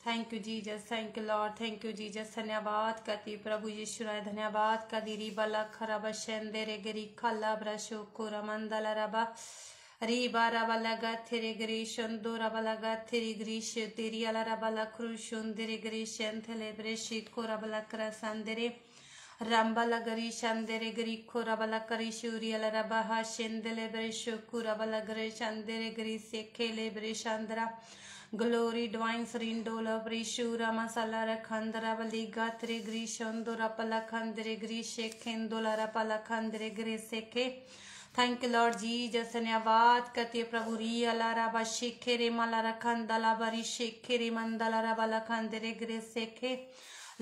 Thank you Jesus, thank you Lord, thank you Jesus. धन्यवाद करती प्रभु यीशु राय, धन्यवाद कदी री बला खराब शेंदे रे गिरी खला ब्रशो कोरा मंदला रबा रीबा रबा लगा तेरे ग्रीशन दो रबा लगा तेरी ग्रीश तेरी अला रबा ला क्रूशुन तेरे ग्रीशन थले ब्रेशित को रबा ला करसंदरे रंबला गरी शंदरे गरी को रबा ला करी शूरी अला रबा हा शेंदले ब्रेशो को रबा ला गरे शंदरे गरी से खेले ब्रेशंदरा ग्लोरी डिवाइन सरिंडोला ब्रिशूरा मसाला रखंदरा बली गात्रे ग्रीशंदोरा पला खंदरे ग्रीशे खेंदोला रपला खंदरे ग्रीसेखे। थैंक यू लॉर्ड जीसस, धन्यवाद करते प्रभु री अलारा बा शिखेरे मलारा खंदला बरी शिखेरे मंदला रबला खंदरे ग्रीसेखे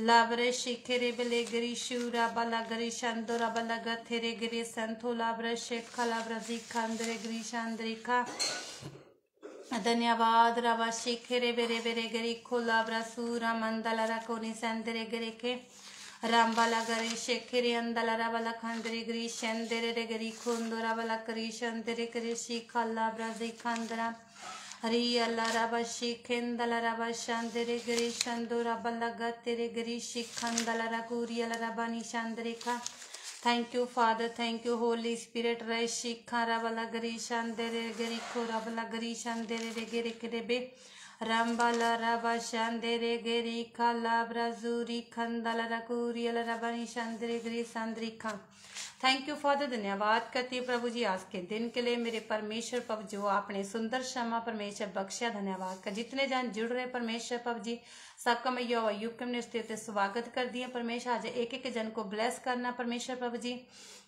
लाबरे शिखेरे बले ग्रीशूरा बला ग्रीशंदोरा बला गथेरे ग्रीसंथोला ब्रशे खला ब्रजी खंदरे ग्रीशंद्रिका। धन्यवाद रवा शिखरे बेरे बेरे गरी खोला ब्रसूरा मंदला रकोनी संदरे गरे के रामबाला गरी शेखरे अंदला रवाला खंदरे गरी शंदरे रे गरी खोंदोरा वाला करी शंदरे करे शिखला ब्रजी खंदरा हरी अल्लाह रवा शिखेंदला रवा शंदरे गरी शंदोरा बला गतेरे गरी शिखंदला रकुरी अल्लाह रवा निशंदरे का। Thank you father, thank you Holi spirit रे शिखा रबला गरी शंदरे गरी खो रबला गरी शंदरे रे गेरे केबे रंबला रबा शंदरे गेरी खला ब्रजूरी खंदला रकुरी अल रबनी शंदरे गरी संद्रिखा। थैंक यू फादर, धन्यवाद करती प्रभु जी आज के दिन के लिए मेरे परमेश्वर प्रभु जो आपने सुंदर क्षमा परमेश्वर बख्शा। धन्यवाद का जितने जन जुड़ रहे परमेश्वर प्रभु जी सबका मैं यहोवा युग ने स्थिति स्वागत कर दिया परमेश्वर। आज एक एक जन को ब्लेस करना परमेश्वर प्रभु जी।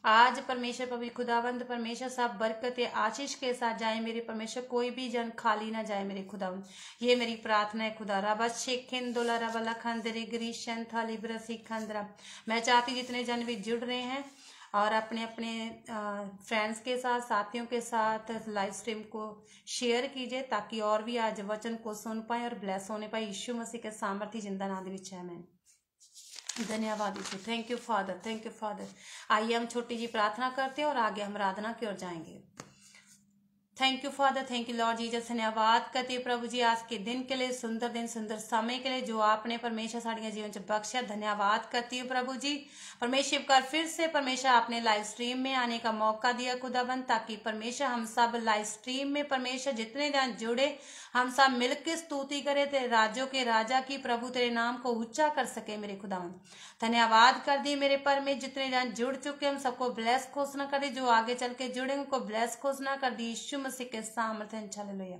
आज परमेश्वर प्रभु खुदावंद परमेश्वर सब बरकत आशीष के साथ जाए मेरे परमेश्वर, कोई भी जन खाली ना जाए मेरे खुदावंद, ये मेरी प्रार्थना है खुदा। रबा शेखेंदोला रबला खंदरे ग्रीशन थाली ब्रसी खंदरा। मैं चाहती जितने जन भी जुड़ रहे हैं और अपने अपने फ्रेंड्स के साथ साथियों के साथ लाइव स्ट्रीम को शेयर कीजिए ताकि और भी आज वचन को सुन पाए और ब्लेस होने पाए। यीशु मसीह के सामर्थ्य जिंदा नाम दे विच आमेन। धन्यवाद यीशु, thank you father, thank you father. आइए हम छोटी जी प्रार्थना करते हैं और आगे हम आराधना की ओर जाएंगे। Thank you father, thank you lord Jesus. धन्यवाद करते प्रभु जी आज के दिन के लिए, सुंदर दिन सुंदर समय के लिए जो आपने परमेश्वर साड़ियां जीवन से बख्शा। धन्यवाद करती हूँ प्रभु जी परमेश्वर का फिर से परमेश्वर आपने लाइव स्ट्रीम में आने का मौका दिया खुदाबंद, ताकि परमेश्वर हम सब लाइव स्ट्रीम में परमेश्वर जितने जन जुड़े हम सब मिलकर स्तुति करें तेरे राज्यों के राजा की प्रभु तेरे नाम को ऊंचा कर सके मेरे खुदावंद। धन्यवाद कर दी मेरे परमेश्वर जितने जन जुड़ चुके हम सबको ब्लेस घोषणा कर दी, जो आगे चल के जुड़े उनको ब्लेस घोषणा कर दी यीशु मसीह के सामर्थ्य। हालेलुया।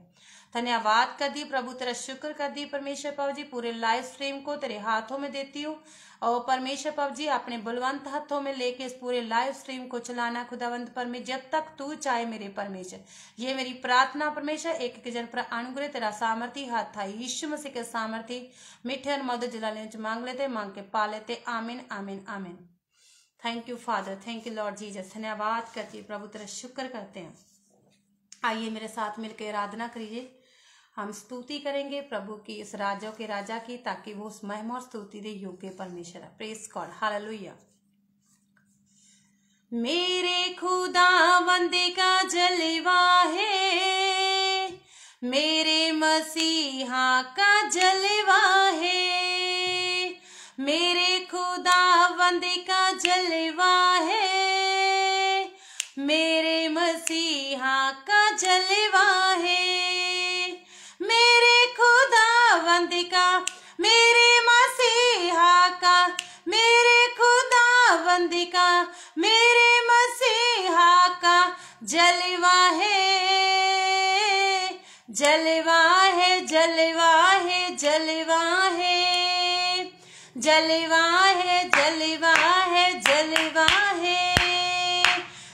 धन्यवाद कर दी प्रभु, तेरा शुक्र कर दी परमेश्वर प्रभु जी। पूरे लाइव स्ट्रीम को तेरे हाथों में देती हूँ और परमेश्वर प्रभु जी अपने बलवंत हाथों में लेके इस पूरे लाइव स्ट्रीम को चलाना खुदावंत परमेश्वर, जब तक तू चाहे मेरे परमेश्वर। ये मेरी प्रार्थना परमेश्वर, एक एक जन पर अनुग्रह तेरा सामर्थ्य हाथ था यीशु मसीह के सामर्थ्य मीठे और मधुर जलाने मांग लेते, मांग के पा लेते। आमीन आमीन आमीन। Thank you father, thank you lord Jesus. धन्यवाद करती प्रभु, तेरा शुक्र करते हैं। आइए मेरे साथ मिलकर आराधना करिए। हम स्तुति करेंगे प्रभु की, इस राजा के राजा की, ताकि वो उस महिमा और स्तुति दे योग्य परमेश्वर। Praise God, hallelujah. मेरे खुदावंद का जलवा है, मेरे मसीहा का जलवा है, मेरे खुदावंद का जलवा है, मेरे मसीहा का जलवा है, मेरे खुदावंद का, मेरे मसीहा का, मेरे खुदावंद का, मेरे मसीहा का जलवा है, जलवा है, जलवा है, जलवा है, जलवा है, जलवा है, जलवा है,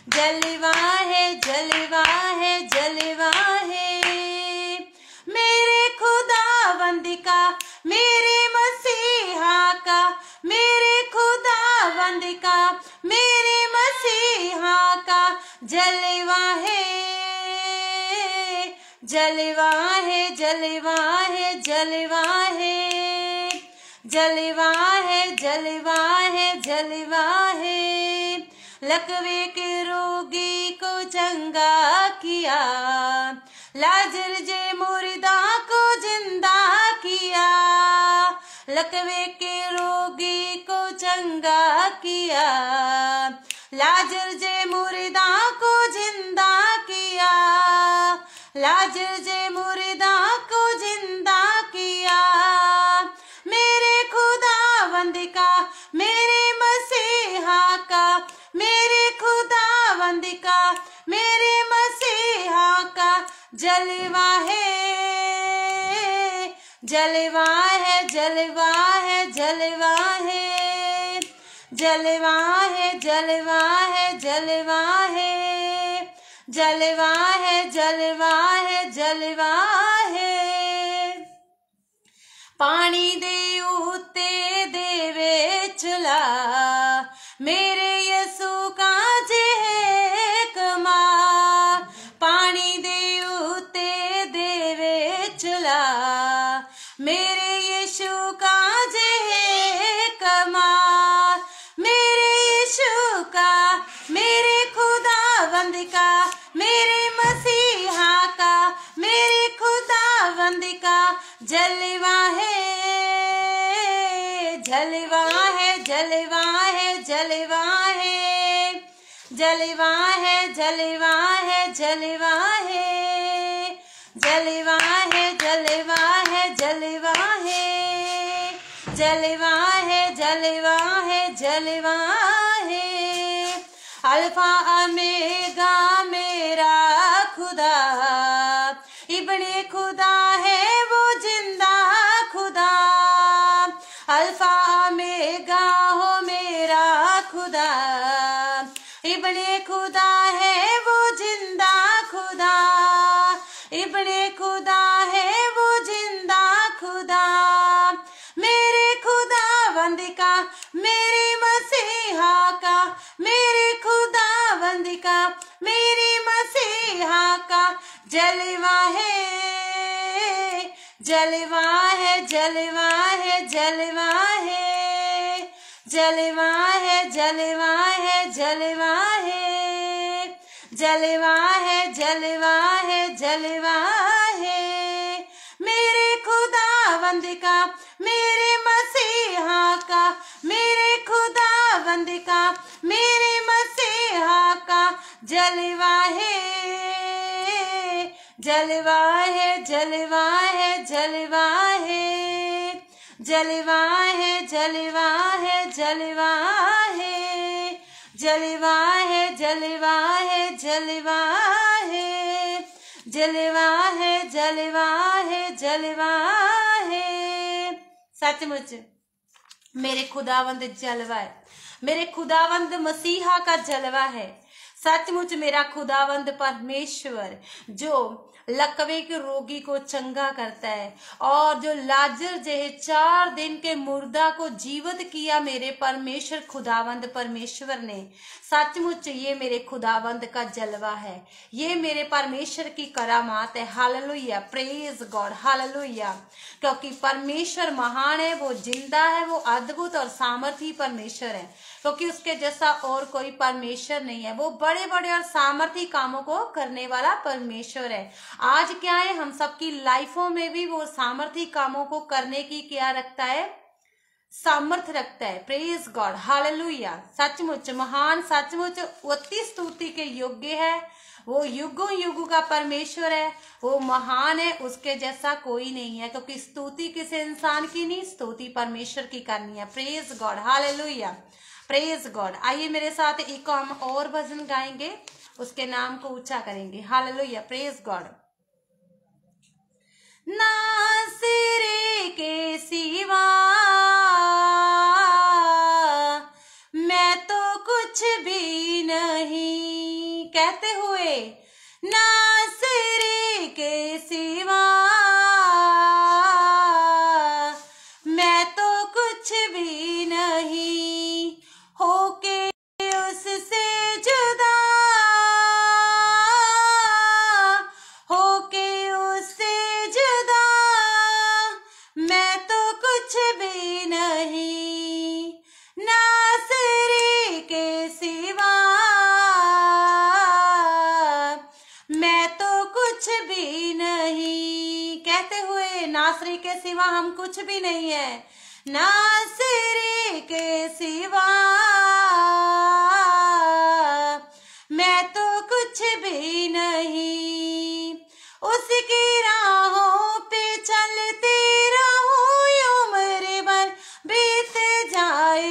जलवा है, जलवा है, जलवा है, मेरे खुदावंद का, मेरे मसीहा का, मेरे खुदावंद का, मेरे मसीहा का जलवा है, जलवा है, जलवा है, जलवा है, जलवा है, जलवा है, जलवा है, लकवे के रोगी को चंगा किया, लाजर जे मुर्दा को जिंदा किया, लकवे के रोगी को चंगा किया, लाजर जे मुर्दा को जिंदा किया, लाजर जे मुर्दा को जिंदा किया। मेरे खुदावंद का, मेरे मसीहा का, मेरे खुदावंद का, मेरे मसीहा का जलवा है, जलवा है, जलवा है, जलवा है, जलवा है, जलवा है, जलवा है, जलवा है, जलवा है, जलवा है। पानी दे उते देवे चला, मेरे यसु का जे है कमाल। पानी दे उते देवे चला, मेरे यीशु का जे है कमाल। मेरे यीशु का, मेरे खुदावंद का, मेरे मसीहा का, मेरे खुदावंद का जलवा है, जलवा है, जलवा है, जलवा है, जलवा है, जलवा है, जलवा है, जलवा है, जलवा है, जलवा है, जलवा है, जलवा है, जलवा है। अल्फा अमेगा मेरा खुदा, इब्ने खुदा है वो जिंदा खुदा। अल्फा अमेगा हो मेरा खुदा, इब्ने खुदा है वो जिंदा खुदा, इब्ने खुदा है वो जिंदा खुदा। मेरे खुदावंद का, मेरे मसीहा का, मेरे खुदावंद का, मेरे मसीहा का जलवा है, जलवा है, जलवा है, जलवा है, जलवा है, जलवा है, जलवा है, जलवा है, जलवा है, जलवा है। मेरे खुदावंद का, मेरे मसीहा का, मेरे खुदावंद का, मेरे मसीहा का जलवा है, जलवा है, जलवा है, जलवा है, जलवा है, जलवा है, जलवा है, जलवा है, जलवा है, जलवा है, जलवा है, जलवा है, जलवा है। सचमुच मेरे खुदावंद जलवा है, मेरे खुदावंद मसीहा का जलवा है। सचमुच मेरा खुदावंद परमेश्वर जो लकवे के रोगी को चंगा करता है और जो लाजर जैसे 4 दिन के मुर्दा को जीवित किया, मेरे परमेश्वर खुदावंद परमेश्वर ने। सचमुच ये मेरे खुदावंद का जलवा है, ये मेरे परमेश्वर की करामात है। Hallelujah, praise God, hallelujah. क्योंकि परमेश्वर महान है, वो जिंदा है, वो अद्भुत और सामर्थी परमेश्वर है, क्योंकि उसके जैसा और कोई परमेश्वर नहीं है। वो बड़े बड़े और सामर्थी कामों को करने वाला परमेश्वर है। आज क्या है, हम सबकी लाइफों में भी वो सामर्थी कामों को करने की क्या रखता है, सामर्थ रखता है। Praise God, hallelujah. सचमुच महान, सचमुच अति स्तुति के योग्य है। वो युगों युगों का परमेश्वर है, वो महान है, उसके जैसा कोई नहीं है। क्योंकि स्तुति किसी इंसान की नहीं, स्तुति परमेश्वर की करनी है। Praise God, hallelujah, praise God. आइए मेरे साथ एक हम और भजन गाएंगे, उसके नाम को ऊंचा करेंगे। Hallelujah, praise God. नासरे के सिवा मैं तो कुछ भी नहीं, कहते हुए नासरे के सिवा मैं तो कुछ भी नहीं, होके उससे जुदा, होके उससे जुदा मैं तो कुछ भी नहीं, नासरी के सिवा मैं तो कुछ भी नहीं। कहते हुए नासरी के सिवा हम कुछ भी नहीं है, नासरी के सिवा मैं तो कुछ भी नहीं। उसकी राहों पे चलते रहूं उम्र भर, बीत जाए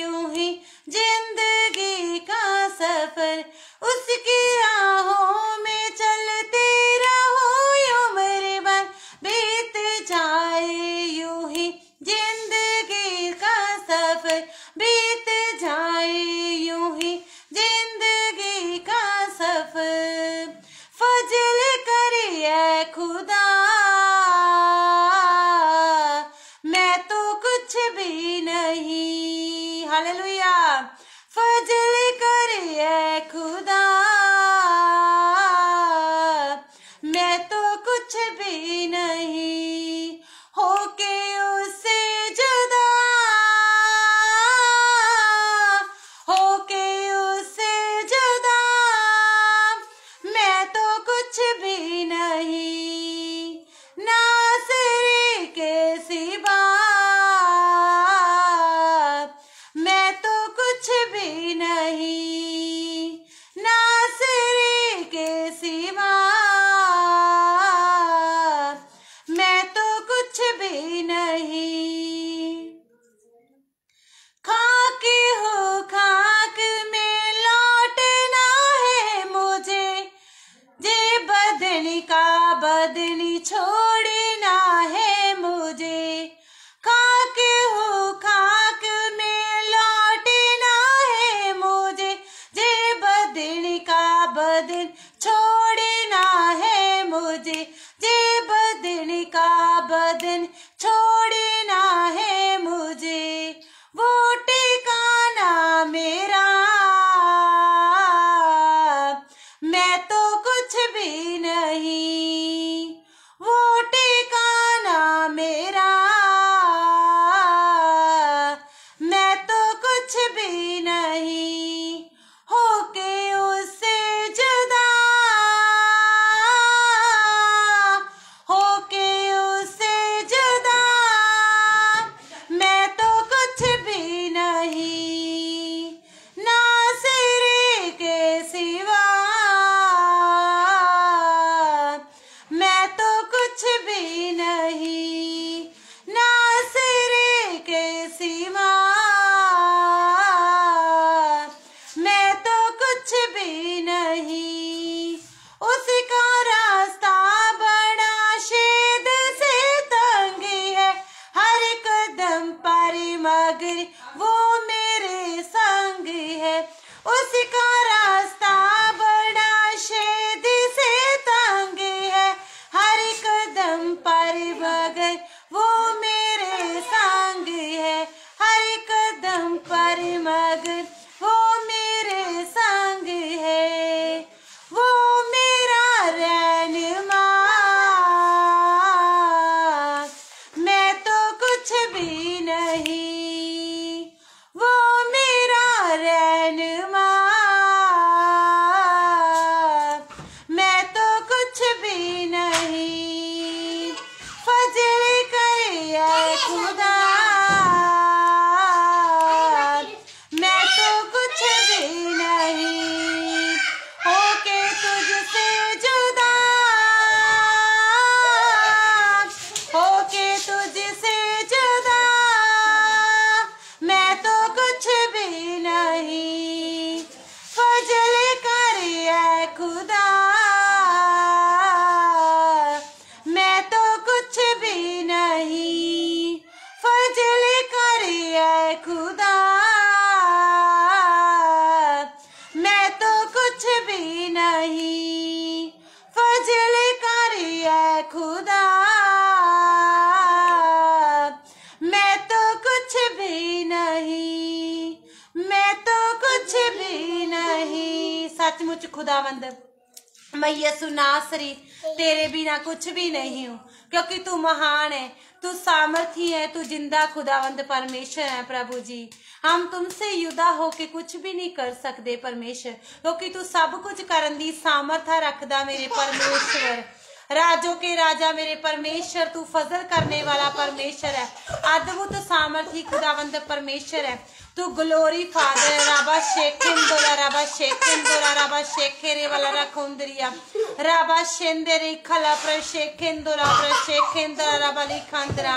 यूं ही जिंदगी का सफर। उसकी राहों में चलते रहूं उम्र भर, बीत जाए यूं ही जिंदगी का सफर, बीत जाए यूं ही जिंदगी का सफर। फजल करिए खुदा मैं तो कुछ भी नहीं। हालेलुया। फजल करिए खुदा मैं तो कुछ भी नहीं। होके उससे जुदा, होके उससे जुदा मैं तो कुछ भी नहीं। नासरी के सिवा मैं तो कुछ भी नहीं। नासरी के सिवा मैं तो कुछ भी नहीं। खाक हो खाक में लौटना है मुझे, जे बदन का बदन छोड़ना है मुझे। खाक हो खाक में लौटना है मुझे, जे बदन का बदन छोड़ना है मुझे, जे बदन का बदन छोड़ना है मुझे। वो ठिकाना मेरा मैं तो कुछ भी नहीं। वो ठिकाना मेरा मैं तो कुछ भी नहीं। होके उससे जुदा, होके उससे जुदा मैं तो कुछ भी नहीं। नासरी के सिवा मैं तो कुछ भी नहीं। नासरी के सिवा मैं तो कुछ भी नहीं। उसका रास्ता बड़ा शेद से तंग है, हर कदम पर मगर वो मेरे संग है। उसका रास्ता बड़ा शेद से तंग है, हर कदम पर मगर वो मेरे संग है। हर कदम पर मगर वो मेरे संग है। वो मेरा रहनुमा मैं तो कुछ भी नहीं। वो मेरा रहनुमा मैं तो कुछ भी नहीं। फजल करिए खुदा मैं तो कुछ भी नहीं। होके तुझसे जुदा, होके तुझसे जुदा मैं तो कुछ भी नहीं। फजल करिए खुदा मैं तो कुछ भी नहीं। फजल करिए खुदा मैं तो कुछ भी नहीं। फजल करिए खुदा मैं तो कुछ भी नहीं। मैं तो कुछ भी नहीं। सचमुच खुदावंद मैं यीशु नासरी तेरे बिना कुछ भी नहीं हूँ, क्योंकि तू महान है, तू सामर्थी है, तू जिंदा खुदावंद परमेश्वर है। प्रभु जी हम तुमसे युदा होके कुछ भी नहीं कर सकते परमेश्वर, क्योंकि तू सब कुछ करन दी सामर्थ रखदा मेरे परमेश्वर। राजों के राजा मेरे परमेश्वर, तू फजल करने वाला परमेश्वर है, अद्भुत सामर्थी खुदावंद परमेश्वर है, तू ग्लोरी फादर। राबा शेखेंदोला राबा शेखेंदोला राबा शेखेरे वाला रखोंदरिया राबा शेंदेरे खला प्र शेखेंदोला प्र शेखेंदोला राबा लिखंदरा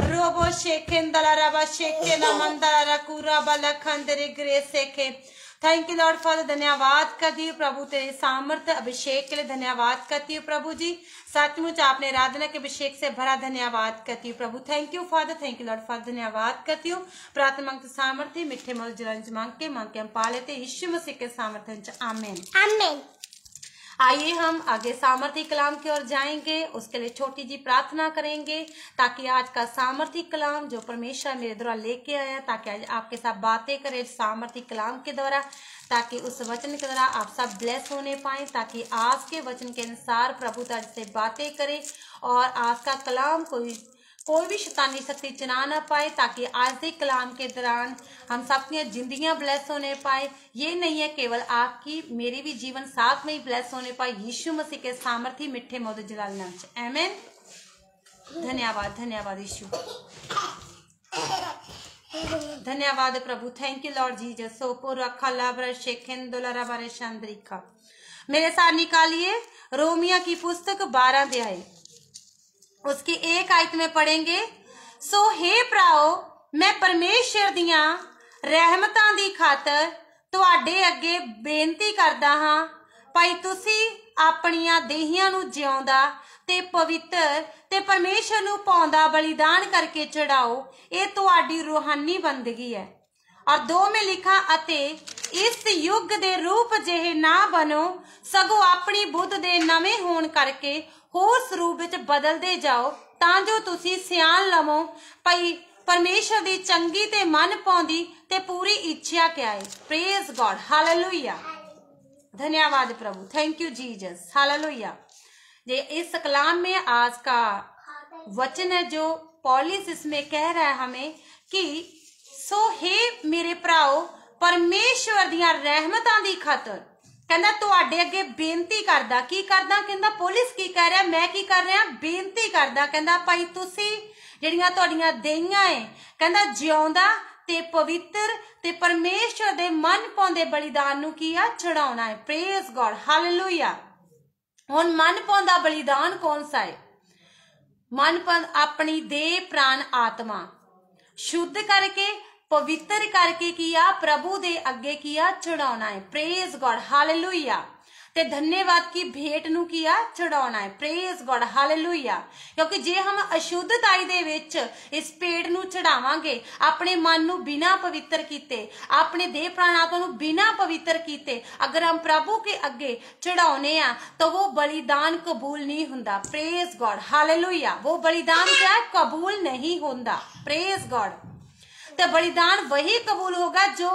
रोबो शेखेंदोला राबा शेखेना मंदरा रकुरा बाला खंदरे ग्रेसेखे। थैंक यू लॉर्ड फॉर, धन्यवाद करती हूँ प्रभु तेरे सामर्थ्य अभिषेक के लिए धन्यवाद करती हूँ प्रभु जी। सचमुच आपने आराधना के अभिषेक से भरा, धन्यवाद करती हूँ प्रभु। Thank you father, thank you lord for, धन्यवाद करती हूँ। प्रार्थना मांगते सामर्थ्य मिठे मोल जलंज मांग के हम पा लेते यीशु मसीह के सामर्थ्य। आमीन आमीन। आइए हम आगे सामर्थी कलाम की ओर जाएंगे, उसके लिए छोटी जी प्रार्थना करेंगे ताकि आज का सामर्थी कलाम जो परमेश्वर मेरे द्वारा लेके आया, ताकि आज आपके साथ बातें करें सामर्थी कलाम के द्वारा, ताकि उस वचन के द्वारा आप सब ब्लेस होने पाए, ताकि आज के वचन के अनुसार प्रभु ताज से बातें करें और आज का कलाम कोई भी शैतानी शक्ति चला ना पाए, ताकि आज के कलाम के दौरान हम सबकी जिंदगियां ब्लेस होने पाए। ये नहीं है केवल आपकी, मेरी भी जीवन साथ में ही ब्लेस होने पाए यीशु मसीह के सामर्थी मिठे मधुर जलाल नाम से। आमीन। धन्यवाद, धन्यवाद यीशु, धन्यवाद प्रभु। Thank you lord Jesus. सोपो रखा लाभर शेखेंदोला रबारे चंद्रिका। मेरे साथ निकालिए रोमिया की पुस्तक 12 अध्याय, उसकी 1 आयत में पढ़ेंगे। सो हे भराओ, मैं परमेश्वर दियां रहमतां दी खातर तुहाडे अगे बेनती करदा हां, भाई तुसी अपनियां देहियां नूं जिउंदा ते पवित्र ते परमेश्वर नूं पाउंदा बलिदान करके चढ़ाओ, ये तुहाडी रूहानी बंदगी है। और 2 में लिखा, अते इस युग दे रूप जिहे ना बनो, सगों अपनी बुद्ध दे नवे होण करके होर स्वरूप विच बदलदे जाओ, तां जो तुसी सियाण लवो भई परमेश्वर दी चंगी ते मन पाउंदी ते पूरी इच्छा क्या है। प्रेज गॉड, हालेलुया, धन्यवाद प्रभु। Thank you Jesus, hallelujah. ये इस कलाम में आज का वचन है जो पौलुस इसमें कह रहा है हमें कि सो हे मेरे भराओ, परमेश्वर दियां रहमतां दी खातर कहना तुहाडे अगे बेनती करदा। की करदा? कहंदा पौलुस की कह रहा, मैं की कर रहा, बेनती करदा। कहंदा भाई तुसी ਜਿਹੜੀਆਂ ਤੁਹਾਡੀਆਂ ਦੇਹੀਆਂ ਹੈ, ਕਹਿੰਦਾ ਜਿਉਂਦਾ ਤੇ ਪਵਿੱਤਰ ਤੇ ਪਰਮੇਸ਼ਰ ਦੇ ਮਨ ਪਾਉਂਦੇ ਬਲੀਦਾਨ ਨੂੰ ਕੀ ਆ? ਚੜਾਉਣਾ ਹੈ। Praise god, hallelujah. ਹੁਣ ਮਨ ਪਾਉਂਦਾ ਬਲੀਦਾਨ ਕੌਣ ਸਾ ਹੈ? ਮਨ ਆਪਣੀ ਦੇਹ ਪ੍ਰਾਣ ਆਤਮਾ शुद्ध करके पवित्र करके किया प्रभु दे अगे किया चढ़ाना है। Praise God, hallelujah. ते धन्यवाद की भेंट नू किया चढ़ाना है। Praise God, hallelujah. क्योंकि जे हम अशुद्धताई दे विच इस भेंट नू चढ़ावांगे, अपने मन नू बिना पवित्र कीते, अपने देह प्राण आत्मा नू बिना पवित्र कीते अगर हम प्रभु के अगे चढ़ाउने आ तो वो बलिदान कबूल नहीं हुंदा। Praise God, hallelujah. वो बलिदान क्या है? कबूल नहीं हुंदा। Praise God. तो बलिदान वही कबूल होगा जो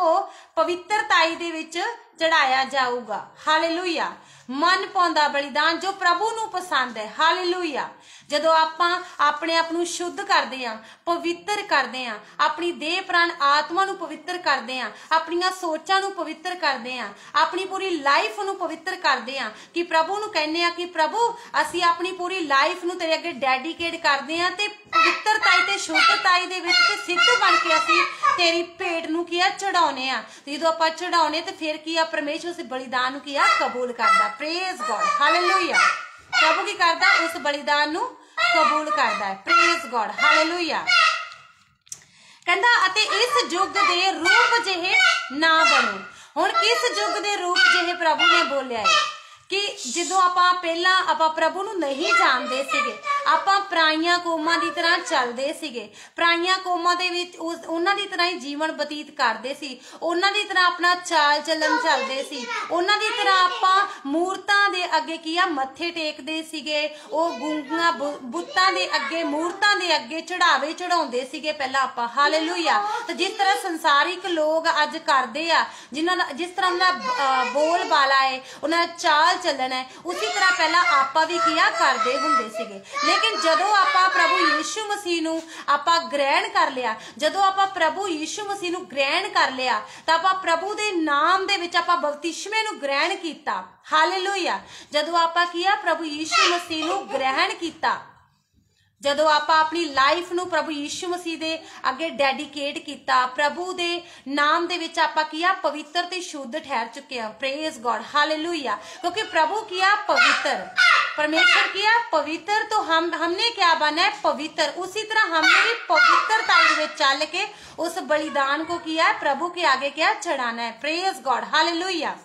पवित्रताई दे विच चढ़ाया जाऊगा। हालेलुया। मन पाउंदा बलिदान जो प्रभु नू पसंद है। हालेलुया। जदों आपां अपने आप नू शुद्ध करदे आ, पवित्र करदे आ, अपनी देह प्राण आत्मा नू पवित्र करदे आ, अपनियां सोचां नू पवित्र करदे आ, अपनी पूरी लाइफ नू पवित्र करदे आ कि प्रभु नू कहने आ कि प्रभु असीं अपनी पूरी लाइफ नू तेरे अगे डेडिकेट करदे आ ते पवित्रताई ते शुद्धताई दे विच ते सिद्ध बन के असीं तेरी भेंट नू किया चढ़ाउने आ। जदों आपां चढ़ाउने ते फिर की आ? परमेश्वर उस बलिदान नू किया कबूल करदा। Praise God, hallelujah. प्रभु की करदा? उस बलिदान नू कबूल करदा है। Praise God, hallelujah. कहंदा अते इस युग दे रूप जिहे ना बनो। हुण किस युग दे रूप जिहे प्रभु ने बोलिया है कि जदों आपां पहला आपां प्रभु नू नहीं जानदे सीगे, आपां पराईयां कौमां दी तरह चलदे सीगे, पराईयां कौमां दे विच उन्हां दी तरह ही जीवन बतीत करदे सी, उन्हां दी तरह अपना चाल चलन चलदे सी, उन्हां दी तरह आपां मूरतां दे अगे कीआ मत्थे टेकदे सीगे, ओ गूंगियां बुत्तां दे अगे मूरतां दे अगे चढ़ावे चढ़ाउंदे सीगे पहला आपां। हालेलुया। तो जिस तरह संसारिक लोग अज करदे आ, जिन्हां दा जिस तरह दा बोल बाला है, उन्हां दा चाल चलन है, उसी तरह पहला आपा भी किया करदे हुंदे सीगे। लेकिन जदों आपां प्रभु यीशु मसीह नूं आपां ग्रहण कर लिया, जदों आपां प्रभु यीशु मसीह नूं ग्रहण कर लिया तां आपां प्रभु दे नाम दे विच आपां बपतिस्मे नूं ग्रहण कीता। हालेलुया। जदों आपां किया प्रभु यीशु मसीह नूं ग्रहण कीता, जदों आपां अपनी लाइफ नूं प्रभु यीशु मसीह दे अगे डेडिकेट किया, प्रभु दे नाम दे विच आपां किया पवित्र ते शुद्ध ठहर चुके हैं। Praise God. हालेलुया। क्योंकि प्रभु किया पवित्र, परमेश्वर किया पवित्र, तो हमने क्या बना है? पवित्र। उसी तरह हमने भी पवित्रता में चल के उस बलिदान को किया प्रभु के आगे क्या चढ़ाना है। Praise God. हालेलुया।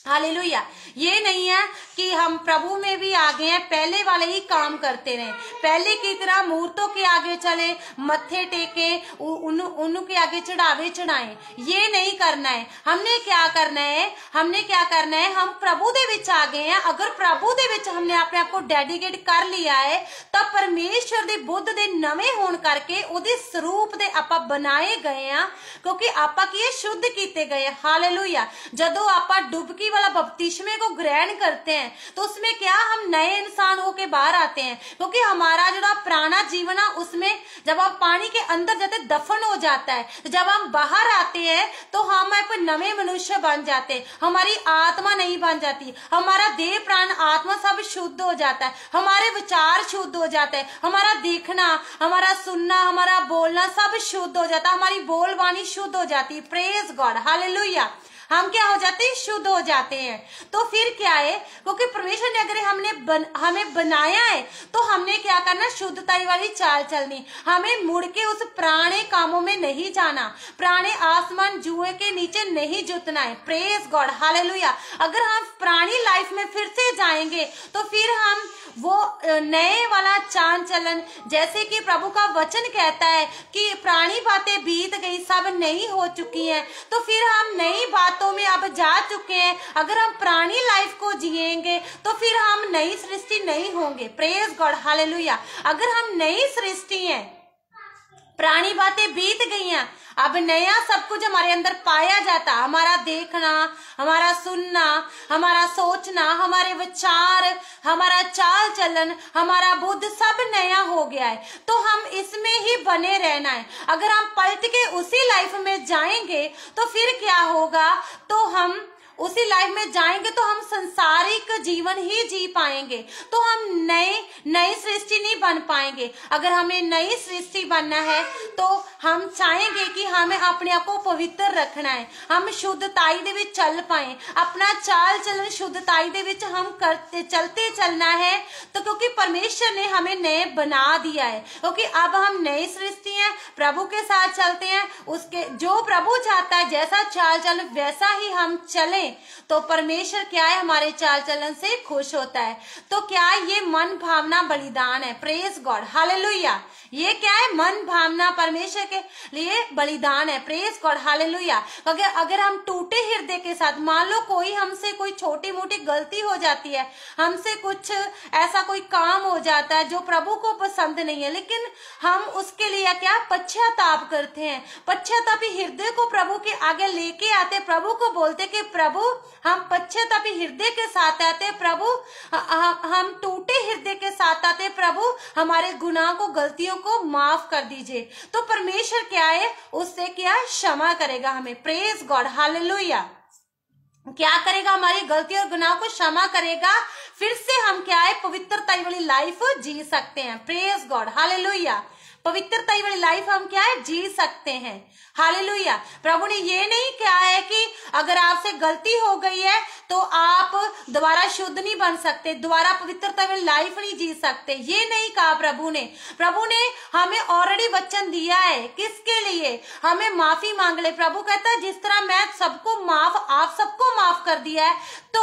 हालेलुया। ये नहीं है कि हम प्रभु में भी आ गए हैं, पहले वाले ही काम करते रहे, पहले की तरह मूर्तों के आगे चले, मत्थे टेके, उनके आगे चढ़ावे चढ़ाए। ये नहीं करना है। हमने क्या करना है? हमने क्या करना है? हम प्रभु दे विच आ गए हैं। अगर प्रभु दे विच हमने अपने आप को डेडिकेट कर लिया है, तब परमेश्वर दे बुद्ध दे नवे होण करके उहदे स्वरूप दे आपां बनाए गए हैं, क्योंकि आपां की शुद्ध कीते गए। हालेलुया। जदों आपां डुबकी वाला बपतिस्मे को ग्रहण करते हैं तो उसमें क्या हम नए इंसान होके बाहर आते हैं, क्योंकि हमारा जो पुराना जीवन है उसमें जब हम पानी के अंदर जाते दफन हो जाता है, तो जब हम बाहर आते हैं तो हम एक नवे मनुष्य बन जाते हैं। हमारी आत्मा नहीं बन जाती, हमारा देह प्राण आत्मा सब शुद्ध हो जाता है, हमारे विचार शुद्ध हो जाते हैं, हमारा देखना, हमारा सुनना, हमारा बोलना सब शुद्ध हो जाता है, हमारी बोलबानी शुद्ध हो जाती है। Praise God. हालेलुया। हम क्या हो जाते हैं? शुद्ध हो जाते हैं। तो फिर क्या है? क्योंकि परमेश्वर ने अगर हमें बनाया है तो हमने क्या करना? शुद्धता वाली चाल चलनी। हमें मुड़ के उस पुराने कामों में नहीं जाना, पुराने आसमान जुए के नीचे नहीं जुतना है। Praise God. हालेलुया। अगर हम पुरानी लाइफ में फिर से जाएंगे तो फिर हम वो नए वाला चाल चलन, जैसे कि प्रभु का वचन कहता है कि पुरानी बातें बीत गई, सब नई हो चुकी हैं, तो फिर हम नई बातों में अब जा चुके हैं। अगर हम पुरानी लाइफ को जिएंगे तो फिर हम नई सृष्टि नहीं होंगे। Praise God. हालेलुया। अगर हम नई सृष्टि हैं, पुरानी बातें बीत गई हैं, अब नया सब कुछ हमारे अंदर पाया जाता, हमारा देखना, हमारा सुनना, हमारा सोचना, हमारे विचार, हमारा चाल चलन, हमारा बुद्ध सब नया हो गया है, तो हम इसमें ही बने रहना है। अगर हम पलट के उसी लाइफ में जाएंगे तो फिर क्या होगा? तो हम उसी लाइफ में जाएंगे तो हम संसारिक जीवन ही जी पाएंगे, तो हम नई सृष्टि नहीं बन पाएंगे। अगर हमें नई सृष्टि बनना है तो हम चाहेंगे कि हमें अपने आप को पवित्र रखना है, हम शुद्धताई दे विच चल पाए, अपना चाल चलन शुद्धताई दे विच हम करते चलते चलना है। तो क्योंकि परमेश्वर ने हमें नए बना दिया है, क्योंकि अब हम नई सृष्टि हैं, प्रभु के साथ चलते हैं, उसके जो प्रभु चाहता है जैसा चाल चलन वैसा ही हम चलें, तो परमेश्वर क्या है? हमारे चाल चलन से खुश होता है। तो क्या ये मन भावना बलिदान है। Praise God. हालेलुया। ये क्या है? मन भावना परमेश्वर के लिए बलिदान है। Praise God. हालेलुया। अगर हम टूटे हृदय के साथ, मान लो कोई हमसे कोई छोटी मोटी गलती हो जाती है, हमसे कुछ ऐसा कोई काम हो जाता है जो प्रभु को पसंद नहीं है, लेकिन हम उसके लिए क्या पश्चाताप करते हैं, पश्चातापी हृदय को प्रभु के आगे लेके आते, प्रभु को बोलते कि प्रभु हम पश्चातापी हृदय के साथ आते, प्रभु हम टूटे हृदय के साथ आते, प्रभु हमारे गुनाह को, गलतियों को माफ कर दीजिए। तो परमेश्वर क्या है? उससे क्या क्षमा करेगा हमें। Praise God. हालेलुया। क्या करेगा? हमारी गलती और गुनाह को क्षमा करेगा, फिर से हम क्या है? पवित्रता वाली लाइफ जी सकते हैं। Praise God. हालेलुया। पवित्रता वाली लाइफ हम क्या है? जी सकते हैं। हालेलुया। प्रभु ने ये नहीं कहा है कि अगर आपसे गलती हो गई है तो आप दोबारा शुद्ध नहीं बन सकते, दोबारा पवित्रता वाली लाइफ नहीं जी सकते, ये नहीं कहा प्रभु ने। प्रभु ने हमें ऑलरेडी वचन दिया है, किसके लिए? हमें माफी मांग ले। प्रभु कहता है जिस तरह मैं सबको आप सबको माफ कर दिया है तो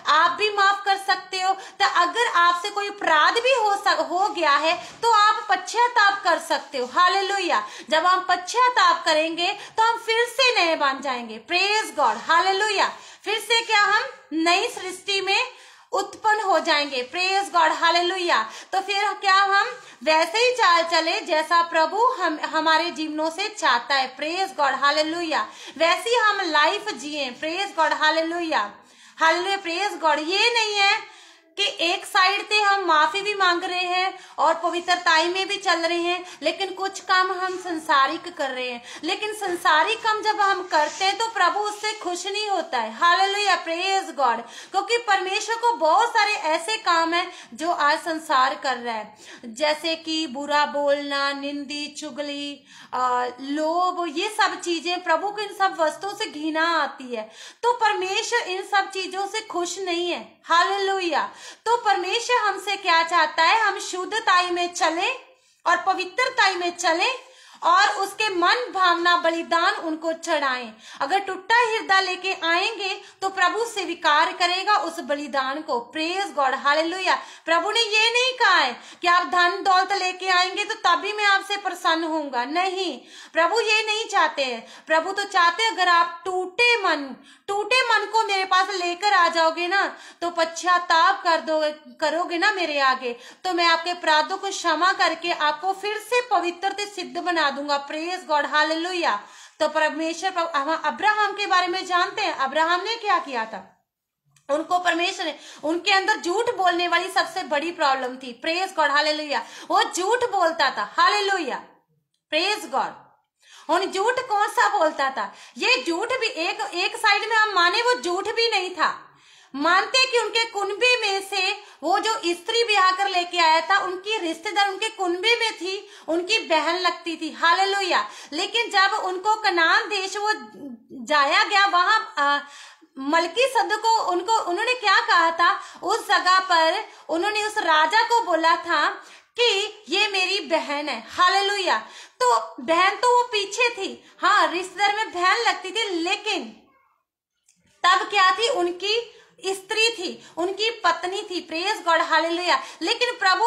आप भी माफ कर सकते हो। तो अगर आपसे कोई अपराध भी हो गया है तो आप पश्चाताप कर सकते हो। हालेलुया। जब हम पश्चाताप करेंगे तो हम फिर से नए बन जाएंगे। Praise God. हालेलुया। फिर से क्या? हम नई सृष्टि में उत्पन्न हो जाएंगे। Praise God. हालेलुया। तो फिर क्या हम वैसे ही चाल चले जैसा प्रभु हमारे जीवनों से चाहता है। Praise God. हालेलुया। वैसे ही हम लाइफ जिए। Praise God. Hallelujah. Hallelujah. Praise God. ये नहीं है कि एक साइड से हम माफी भी मांग रहे हैं और पवित्रताई में भी चल रहे हैं, लेकिन कुछ काम हम संसारिक कर रहे हैं। लेकिन संसारिक काम जब हम करते हैं तो प्रभु उससे खुश नहीं होता है। Hallelujah, praise God. क्योंकि परमेश्वर को बहुत सारे ऐसे काम हैं जो आज संसार कर रहा है, जैसे कि बुरा बोलना, निंदी, चुगली, लोभ, ये सब चीजें। प्रभु को इन सब वस्तुओं से घृणा आती है, तो परमेश्वर इन सब चीजों से खुश नहीं है। हालेलुया। तो परमेश्वर हमसे क्या चाहता है? हम शुद्धताई में चले और पवित्रताई में चले और उसके मन भावना बलिदान उनको चढ़ाएं। अगर टूटा हृदय लेके आएंगे तो प्रभु स्वीकार करेगा उस बलिदान को। Praise God, hallelujah. प्रभु ने ये नहीं कहा है कि आप धन दौलत लेके आएंगे तो तभी मैं आपसे प्रसन्न होऊंगा। नहीं, प्रभु ये नहीं चाहते हैं। प्रभु तो चाहते अगर आप टूटे मन को मेरे पास लेकर आ जाओगे ना, तो पश्चाताप करोगे ना मेरे आगे, तो मैं आपके अपराधों को क्षमा करके आपको फिर से पवित्र से सिद्ध बना दूंगा। Praise God, hallelujah. तो परमेश्वर, अब्राहम के बारे में जानते हैं, अब्राहम ने क्या किया था? उनको परमेश्वर ने, उनके अंदर झूठ बोलने वाली सबसे बड़ी प्रॉब्लम थी। Praise God, hallelujah. वो झूठ बोलता था। Hallelujah, praise God. और झूठ कौन सा बोलता था? ये झूठ भी एक साइड में हम माने वो झूठ भी नहीं था। मानते कि उनके कुनबे में से वो जो स्त्री ब्याह कर लेके आया था, उनकी रिश्तेदार उनके कुनबे में थी, उनकी बहन लगती थी। हालेलुया। लेकिन जब उनको कनान देश वो जाया गया, वहां मलकी सद को उन्होंने क्या कहा था? उस जगह पर उन्होंने उस राजा को बोला था कि ये मेरी बहन है। हालेलुया। तो बहन तो वो पीछे थी, हाँ, रिश्तेदार में बहन लगती थी, लेकिन तब क्या थी? उनकी स्त्री थी, उनकी पत्नी थी। Praise God, hallelujah. लेकिन प्रभु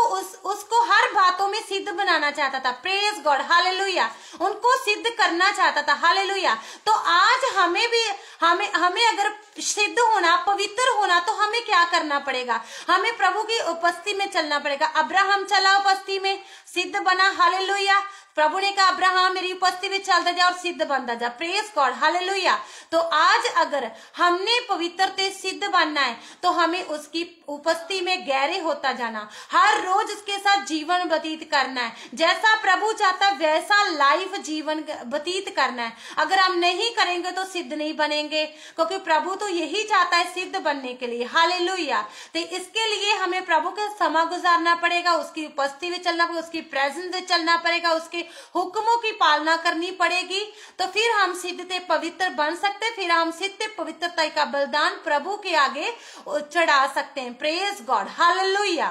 उसको हर बातों में सिद्ध बनाना चाहता था। Praise God, hallelujah. उनको सिद्ध करना चाहता था। हालेलुया। तो आज हमें अगर सिद्ध होना, पवित्र होना, तो हमें क्या करना पड़ेगा? हमें प्रभु की उपस्थिति में चलना पड़ेगा। अब्राहम चला उपस्थिति में, सिद्ध बना। हालेलुया। प्रभु ने कहा अब्राहम मेरी उपस्थिति में चलता जा और सिद्ध बनता जा। Praise God, hallelujah. तो आज अगर हमने पवित्रता सिद्ध बनना है तो हमें उसकी उपस्थिति में गहरे होता जाना, हर रोज उसके साथ जीवन व्यतीत करना है। जैसा प्रभु चाहता वैसा लाइफ जीवन व्यतीत करना है। अगर हम नहीं करेंगे तो सिद्ध नहीं बनेंगे, क्योंकि प्रभु तो यही चाहता है सिद्ध बनने के लिए। हालेलुया। तो इसके लिए हमें प्रभु का समय गुजारना पड़ेगा, उसकी उपस्थिति में चलना पड़ेगा, उसकी प्रेजेंस में चलना पड़ेगा, उसके हुक्मों की पालना करनी पड़ेगी। तो फिर हम सिद्ध से पवित्र बन सकते, फिर हम सिद्ध पवित्रता का बलिदान प्रभु के आगे चढ़ा सकते हैं। Praise God, hallelujah.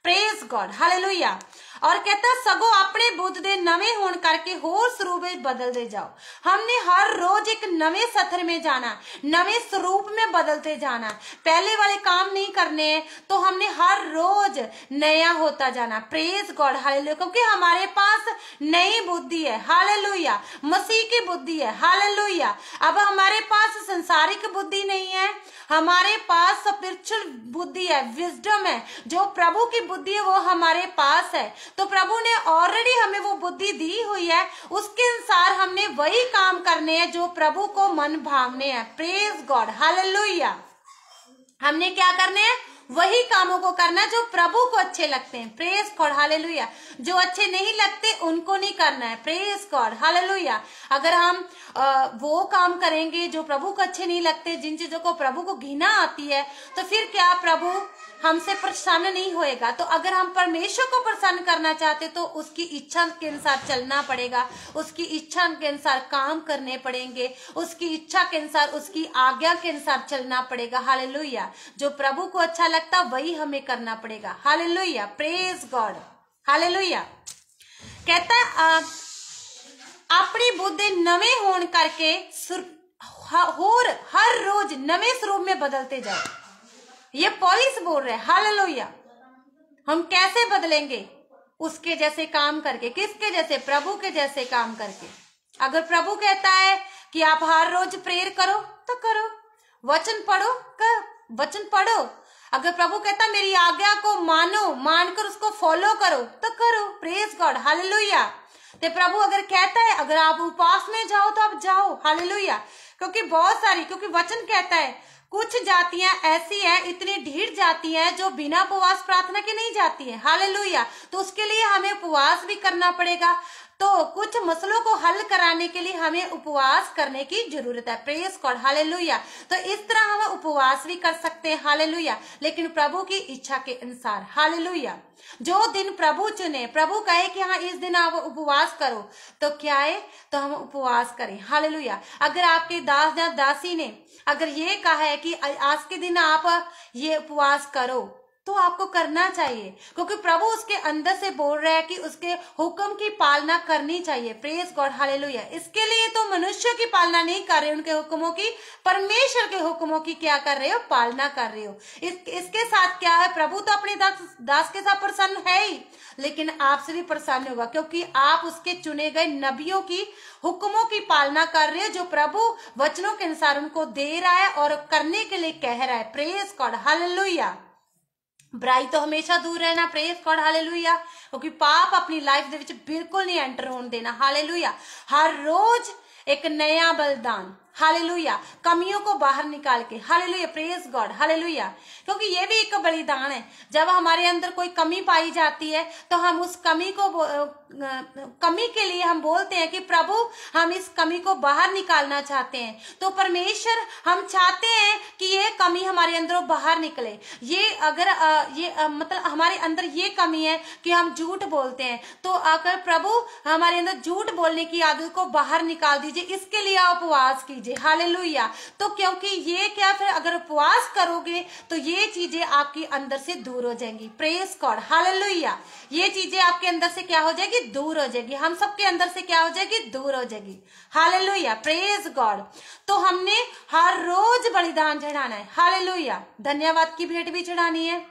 Praise God, hallelujah. और कहता सगो अपने बुद्ध दे नवे होने करके होर स्वरूप में बदल दे जाओ। हमने हर रोज एक नवे सत्र में जाना, नवे स्वरूप में बदलते जाना। पहले वाले काम नहीं करने हैं, तो हमने हर रोज नया होता जाना। Praise God, hallelujah. क्योंकि हमारे पास नई बुद्धि है। हालेलुया। मसीह की बुद्धि है। हालेलुया। अब हमारे पास संसारिक बुद्धि नहीं है, हमारे पास स्पिरिचुअल बुद्धि है, विजडम है। जो प्रभु की बुद्धि है वो हमारे पास है। तो प्रभु ने ऑलरेडी हमें वो बुद्धि दी हुई है, उसके अनुसार हमने वही काम करने हैं जो प्रभु को मन भावने हैं। Praise God, hallelujah. हमने क्या करने हैं? वही कामों को करना जो प्रभु को अच्छे लगते हैं। Praise God, hallelujah. जो अच्छे नहीं लगते उनको नहीं करना है। Praise God, hallelujah. अगर हम वो काम करेंगे जो प्रभु को अच्छे नहीं लगते, जिन चीजों को प्रभु को घृणा आती है, तो फिर क्या प्रभु हमसे प्रसन्न नहीं होएगा। तो अगर हम परमेश्वर को प्रसन्न करना चाहते तो उसकी इच्छा के अनुसार चलना पड़ेगा, उसकी इच्छा के अनुसार काम करने पड़ेंगे, उसकी इच्छा के अनुसार, उसकी आज्ञा के अनुसार चलना पड़ेगा। हालेलुया। जो प्रभु को अच्छा लगता वही हमें करना पड़ेगा। हालेलुया। Praise God, hallelujah. कहता अपनी बुद्धि नवे होने करके होर हर रोज नवे स्वरूप में बदलते जाओ। ये पौलुस बोल रहे हैं। हालेलुया। हम कैसे बदलेंगे? उसके जैसे काम करके। किसके जैसे? प्रभु के जैसे काम करके। अगर प्रभु कहता है कि आप हर रोज प्रेयर करो तो करो, वचन पढ़ो वचन पढ़ो। अगर प्रभु कहता मेरी आज्ञा को मानो, मानकर उसको फॉलो करो तो करो। Praise God, hallelujah. तो प्रभु अगर कहता है अगर आप उपवास में जाओ तो आप जाओ। हालेलुया। क्योंकि वचन कहता है कुछ जातियां ऐसी हैं, इतनी ढीठ जाती हैं जो बिना उपवास प्रार्थना के नहीं जाती है। हालेलुया। तो उसके लिए हमें उपवास भी करना पड़ेगा। तो कुछ मसलों को हल कराने के लिए हमें उपवास करने की जरूरत है। Praise God. हालेलुया। तो इस तरह हम उपवास भी कर सकते हैं। हालेलुया। लेकिन प्रभु की इच्छा के अनुसार। हालेलुया। जो दिन प्रभु चुने, प्रभु कहे कि हाँ इस दिन आप उपवास करो, तो क्या है, तो हम उपवास करें। हालेलुया। अगर आपके दास या दासी ने अगर ये कहा है कि आज के दिन आप ये उपवास करो, तो आपको करना चाहिए, क्योंकि प्रभु उसके अंदर से बोल रहा है कि उसके हुक्म की पालना करनी चाहिए। Praise God. हालेलुया। इसके लिए तो मनुष्य की पालना नहीं कर रहे हो, उनके हुक्मों की, परमेश्वर के हुक्मों की क्या कर रहे हो, पालना कर रहे हो। इसके साथ क्या है, प्रभु तो अपने दास के साथ प्रसन्न है ही, लेकिन आपसे भी प्रसन्न होगा, क्योंकि आप उसके चुने गए नबियों की हुक्मों की पालना कर रहे हो, जो प्रभु वचनों के अनुसार उनको दे रहा है और करने के लिए कह रहा है। Praise God. हालेलुया। बुराई तो हमेशा दूर रहना। Praise God. हालेलुया। क्योंकि पाप अपनी लाइफ दे विच बिल्कुल नहीं एंटर होने देना। हालेलुया। हर रोज एक नया बलिदान। हालेलुया। कमियों को बाहर निकाल के। हालेलुया। Praise God. हालेलुया। क्योंकि ये भी एक बलिदान है। जब हमारे अंदर कोई कमी पाई जाती है, तो हम उस कमी के लिए हम बोलते हैं कि प्रभु हम इस कमी को बाहर निकालना चाहते हैं। तो परमेश्वर हम चाहते हैं कि ये कमी हमारे अंदर बाहर निकले। ये अगर मतलब हमारे अंदर ये कमी है कि हम झूठ बोलते हैं, तो अगर प्रभु हमारे अंदर झूठ बोलने की आदत को बाहर निकाल दीजिए, इसके लिए आप उपवास कीजिए। हालेलुया। तो क्योंकि ये क्या, फिर अगर उपवास करोगे तो ये चीजें आपके अंदर से दूर हो जाएंगी। Praise God. हालेलुया। ये चीजें आपके अंदर से क्या हो जाएगी, दूर हो जाएगी। हम सबके अंदर से क्या हो जाएगी, दूर हो जाएगी। हालेलुया। Praise God. तो हमने हर रोज बलिदान चढ़ाना है। हालेलुया। धन्यवाद की भेंट भी चढ़ानी है।